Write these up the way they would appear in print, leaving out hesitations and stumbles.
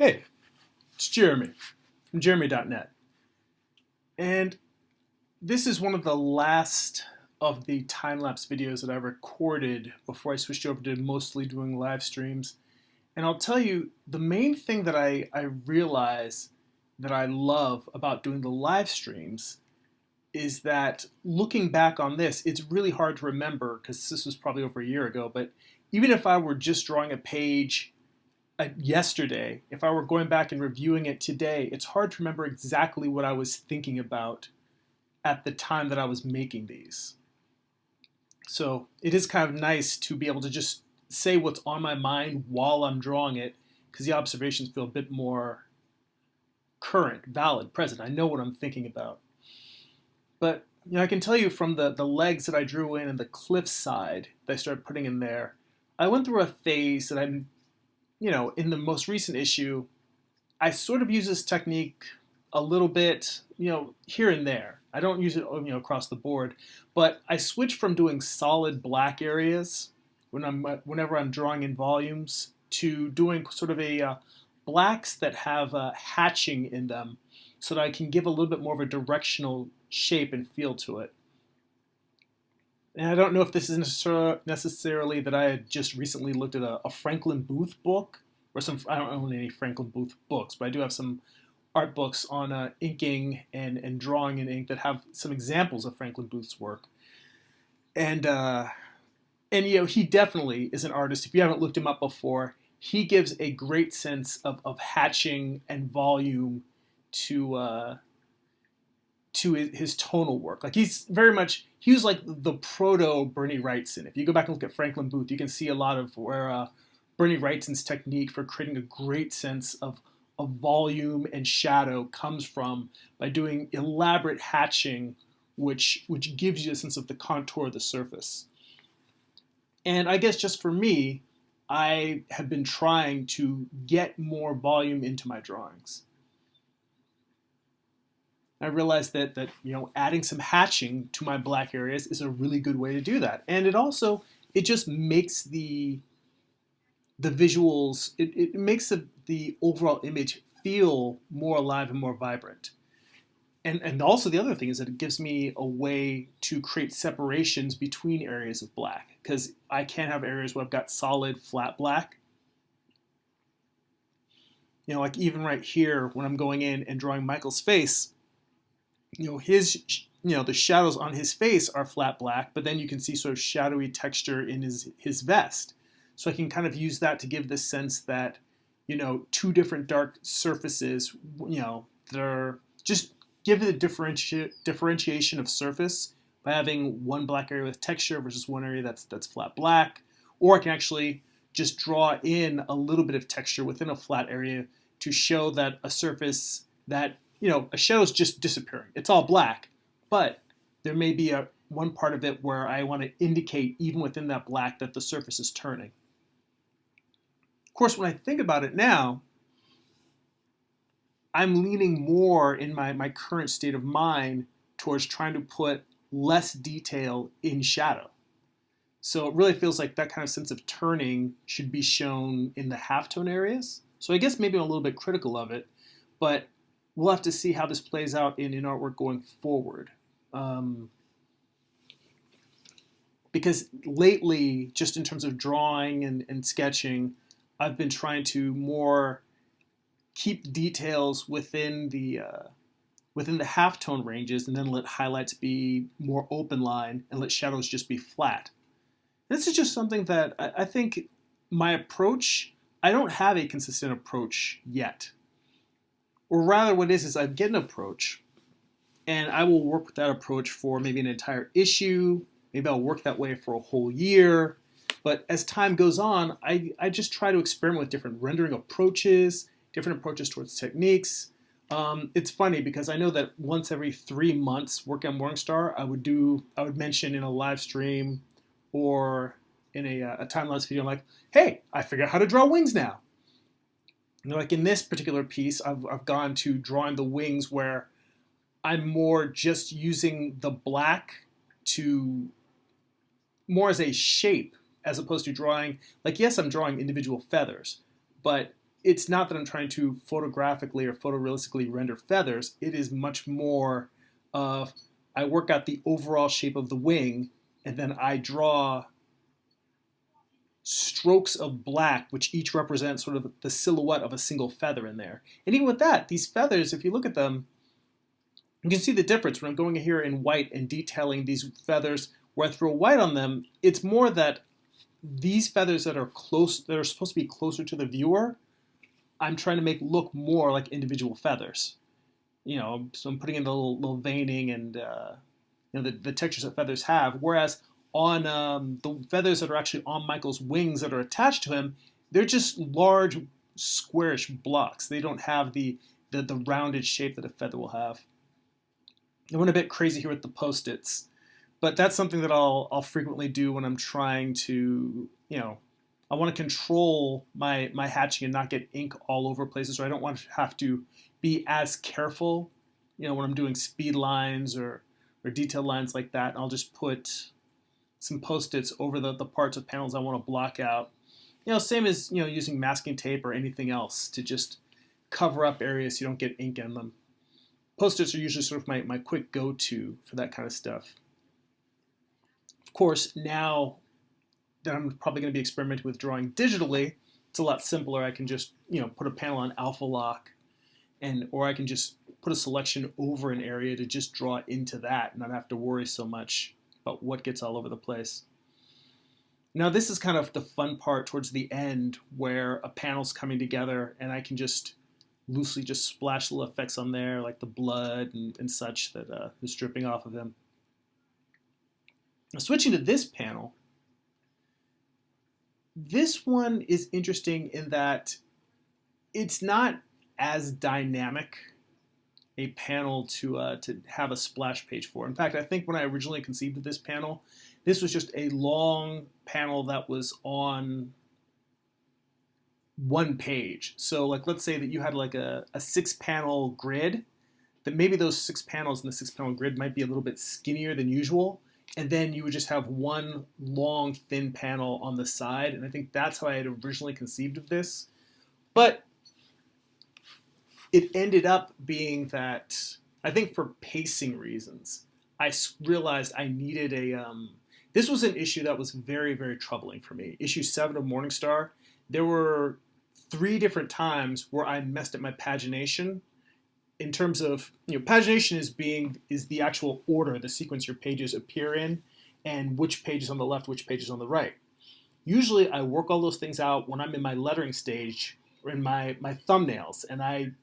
Hey, it's Jeremy from Jeremy.net. And this is one of the last of the time-lapse videos that I recorded before I switched over to mostly doing live streams. And I'll tell you, the main thing that I realize that I love about doing the live streams is that looking back on this, it's really hard to remember because this was probably over a year ago, but even if I were just drawing a page yesterday, if I were going back and reviewing it today, it's hard to remember exactly what I was thinking about at the time that I was making these. So it is kind of nice to be able to just say what's on my mind while I'm drawing it, because the observations feel a bit more current, valid, present. I know what I'm thinking about. But I can tell you from the legs that I drew in and the cliff side that I started putting in there, I went through a phase that I'm in the most recent issue, I sort of use this technique a little bit, here and there. I don't use it, across the board, but I switch from doing solid black areas whenever I'm drawing in volumes to doing sort of a blacks that have hatching in them, so that I can give a little bit more of a directional shape and feel to it. And I don't know if this is necessarily that I had just recently looked at a Franklin Booth book, or I don't own any Franklin Booth books, but I do have some art books on inking and drawing in ink that have some examples of Franklin Booth's work. And he definitely is an artist. If you haven't looked him up before, he gives a great sense of hatching and volume to his tonal work. Like he was like the proto Bernie Wrightson. If you go back and look at Franklin Booth, you can see a lot of where Bernie Wrightson's technique for creating a great sense of volume and shadow comes from, by doing elaborate hatching, which gives you a sense of the contour of the surface. And I guess just for me, I have been trying to get more volume into my drawings. I realized that adding some hatching to my black areas is a really good way to do that. And it just makes the visuals, it makes the overall image feel more alive and more vibrant. And also the other thing is that it gives me a way to create separations between areas of black, because I can't have areas where I've got solid flat black. Like even right here when I'm going in and drawing Michael's face, the shadows on his face are flat black, but then you can see sort of shadowy texture in his vest. So I can kind of use that to give the sense that, two different dark surfaces, they're just give it a differentiation of surface by having one black area with texture versus one area that's flat black. Or I can actually just draw in a little bit of texture within a flat area to show that a surface that a shadow is just disappearing. It's all black, but there may be one part of it where I want to indicate, even within that black, that the surface is turning. Of course, when I think about it now, I'm leaning more in my current state of mind towards trying to put less detail in shadow. So it really feels like that kind of sense of turning should be shown in the halftone areas. So I guess maybe I'm a little bit critical of it, but we'll have to see how this plays out in artwork going forward. Because lately, just in terms of drawing and sketching, I've been trying to more keep details within the halftone ranges, and then let highlights be more open line and let shadows just be flat. This is just something that I think my approach, I don't have a consistent approach yet. Or rather what it is I get an approach, and I will work with that approach for maybe an entire issue. Maybe I'll work that way for a whole year. But as time goes on, I just try to experiment with different rendering approaches, different approaches towards techniques. It's funny because I know that once every 3 months working on Morningstar, I would mention in a live stream or in a time-lapse video, I'm like, hey, I figured out how to draw wings now. Like in this particular piece, I've gone to drawing the wings where I'm more just using the black to more as a shape, as opposed to drawing, like, yes, I'm drawing individual feathers, but it's not that I'm trying to photographically or photorealistically render feathers. It is much more of I work out the overall shape of the wing, and then I draw strokes of black, which each represent sort of the silhouette of a single feather in there. And even with that, these feathers, if you look at them, you can see the difference when I'm going here in white and detailing these feathers. Where I throw white on them, it's more that these feathers that are supposed to be closer to the viewer, I'm trying to make look more like individual feathers. So I'm putting in the little veining and the textures that feathers have. Whereas on the feathers that are actually on Michael's wings that are attached to him, they're just large, squarish blocks. They don't have the rounded shape that a feather will have. I went a bit crazy here with the Post-its, but that's something that I'll frequently do when I'm trying to, I want to control my hatching and not get ink all over places, or I don't want to have to be as careful, when I'm doing speed lines or detail lines like that. I'll just put some Post-its over the parts of panels I want to block out. Same as, using masking tape or anything else to just cover up areas so you don't get ink in them. Post-its are usually sort of my quick go-to for that kind of stuff. Of course, now that I'm probably going to be experimenting with drawing digitally, it's a lot simpler. I can just, put a panel on alpha lock, or I can just put a selection over an area to just draw into that and not have to worry so much about what gets all over the place. Now this is kind of the fun part towards the end where a panel's coming together and I can just loosely just splash little effects on there like the blood and such that is dripping off of him. Now switching to this panel, this one is interesting in that it's not as dynamic a panel to have a splash page for. In fact, I think when I originally conceived of this panel, this was just a long panel that was on one page. So like, let's say that you had like a 6-panel grid, that maybe those 6 panels in the 6-panel grid might be a little bit skinnier than usual. And then you would just have one long, thin panel on the side. And I think that's how I had originally conceived of this. But it ended up being that, I think for pacing reasons, I realized I needed this was an issue that was very, very troubling for me. Issue 7 of Morningstar, there were 3 different times where I messed up my pagination. In terms of, pagination is the actual order, the sequence your pages appear in, and which page is on the left, which page is on the right. Usually I work all those things out when I'm in my lettering stage or in my thumbnails, and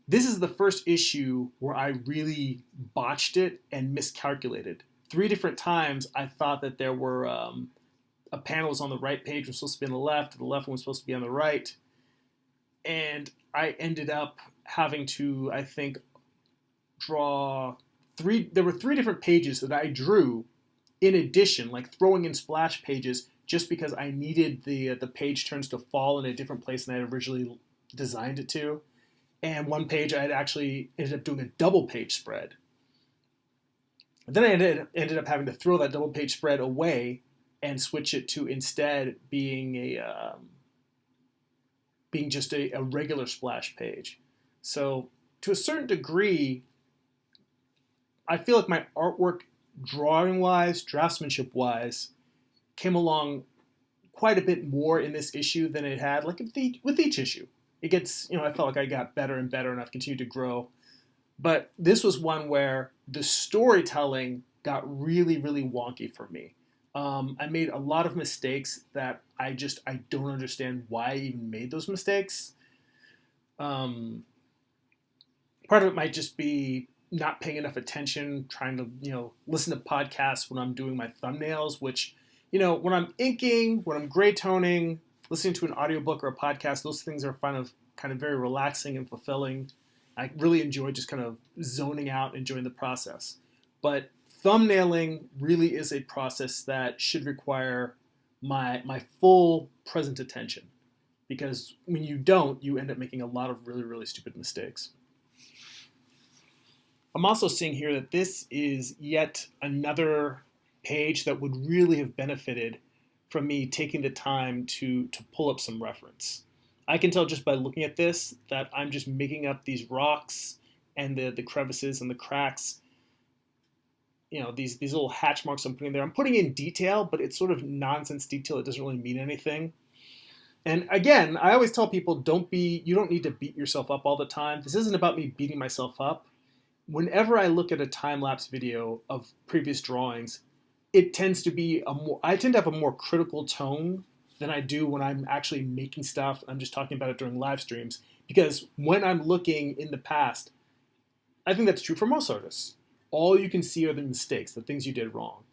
this is the first issue where I really botched it and miscalculated. 3 different times I thought that there were a panel was on the right page was supposed to be on the left one was supposed to be on the right. And I ended up having to, I think, draw 3, there were 3 different pages that I drew in addition, like throwing in splash pages just because I needed the page turns to fall in a different place than I had originally designed it to. And one page I had actually ended up doing a double page spread. And then I ended up having to throw that double page spread away and switch it to instead being just a regular splash page. So to a certain degree, I feel like my artwork, drawing-wise, draftsmanship-wise, came along quite a bit more in this issue than it had like with each issue. It gets, I felt like I got better and better and I've continued to grow. But this was one where the storytelling got really, really wonky for me. I made a lot of mistakes that I don't understand why I even made those mistakes. Part of it might just be not paying enough attention, trying to, listen to podcasts when I'm doing my thumbnails, which, when I'm inking, when I'm gray toning, listening to an audiobook or a podcast, those things are kind of very relaxing and fulfilling. I really enjoy just kind of zoning out, enjoying the process. But thumbnailing really is a process that should require my full present attention, because when you don't, you end up making a lot of really, really stupid mistakes. I'm also seeing here that this is yet another page that would really have benefited from me taking the time to pull up some reference. I can tell just by looking at this that I'm just making up these rocks and the crevices and the cracks, these little hatch marks I'm putting there. I'm putting in detail, but it's sort of nonsense detail. It doesn't really mean anything. And again, I always tell people, you don't need to beat yourself up all the time. This isn't about me beating myself up. Whenever I look at a time-lapse video of previous drawings, it tends to be I tend to have a more critical tone than I do when I'm actually making stuff. I'm just talking about it during live streams, because when I'm looking in the past, I think that's true for most artists. All you can see are the mistakes, the things you did wrong.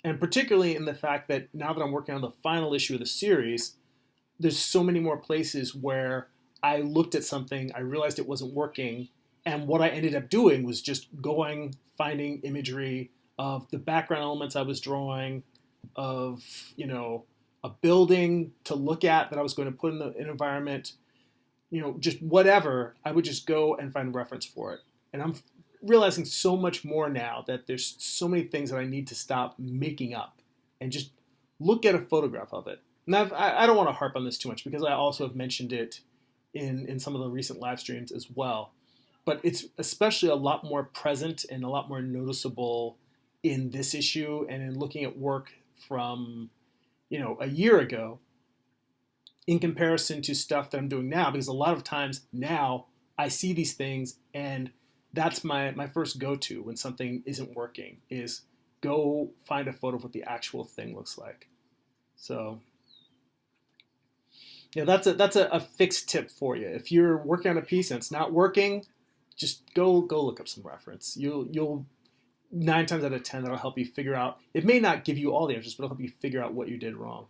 And particularly in the fact that now that I'm working on the final issue of the series, there's so many more places where I looked at something, I realized it wasn't working, and what I ended up doing was just finding imagery of the background elements I was drawing, of a building to look at that I was going to put in an environment, just whatever. I would just go and find reference for it. And I'm realizing so much more now that there's so many things that I need to stop making up and just look at a photograph of it. Now, I don't want to harp on this too much because I also have mentioned it in some of the recent live streams as well. But it's especially a lot more present and a lot more noticeable in this issue and in looking at work from, a year ago in comparison to stuff that I'm doing now. Because a lot of times now I see these things and that's my first go-to when something isn't working, is go find a photo of what the actual thing looks like. So yeah, that's a fixed tip for you. If you're working on a piece and it's not working, just go look up some reference. You'll 9 times out of 10 that'll help you figure out. It may not give you all the answers, but it'll help you figure out what you did wrong.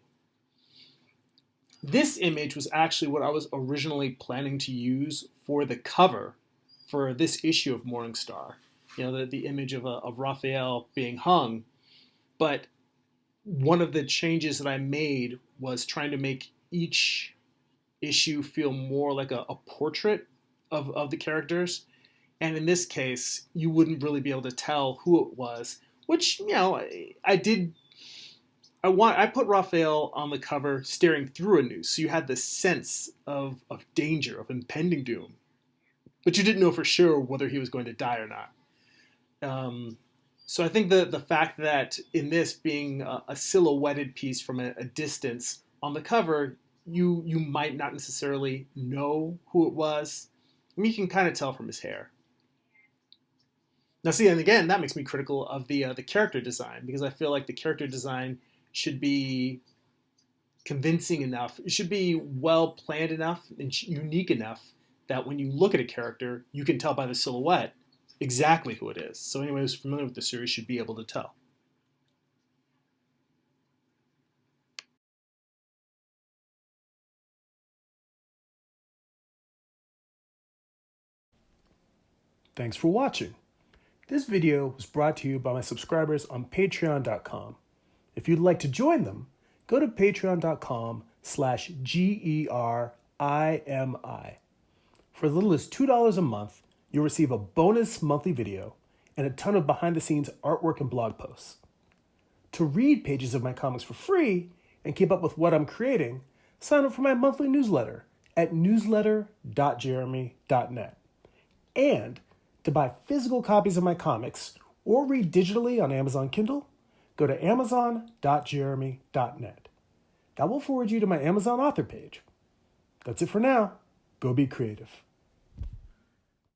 This image was actually what I was originally planning to use for the cover for this issue of Morningstar. The image of Raphael being hung. But one of the changes that I made was trying to make each issue feel more like a portrait of the characters. And in this case, you wouldn't really be able to tell who it was, which, I did. I put Raphael on the cover staring through a noose, so you had this sense of danger, of impending doom. But you didn't know for sure whether he was going to die or not. So I think the fact that in this being a silhouetted piece from a distance on the cover, you might not necessarily know who it was. I mean, you can kind of tell from his hair. Now, see, and again, that makes me critical of the character design, because I feel like the character design should be convincing enough. It should be well planned enough and unique enough that when you look at a character, you can tell by the silhouette exactly who it is. So anyone who's familiar with the series should be able to tell. Thanks for watching. This video was brought to you by my subscribers on patreon.com. If you'd like to join them, go to patreon.com/GERIMI. For as little as $2 a month, you'll receive a bonus monthly video and a ton of behind-the-scenes artwork and blog posts. To read pages of my comics for free and keep up with what I'm creating, sign up for my monthly newsletter at newsletter.jeremy.net. And to buy physical copies of my comics or read digitally on Amazon Kindle, go to amazon.jeremy.net. That will forward you to my Amazon author page. That's it for now. Go be creative.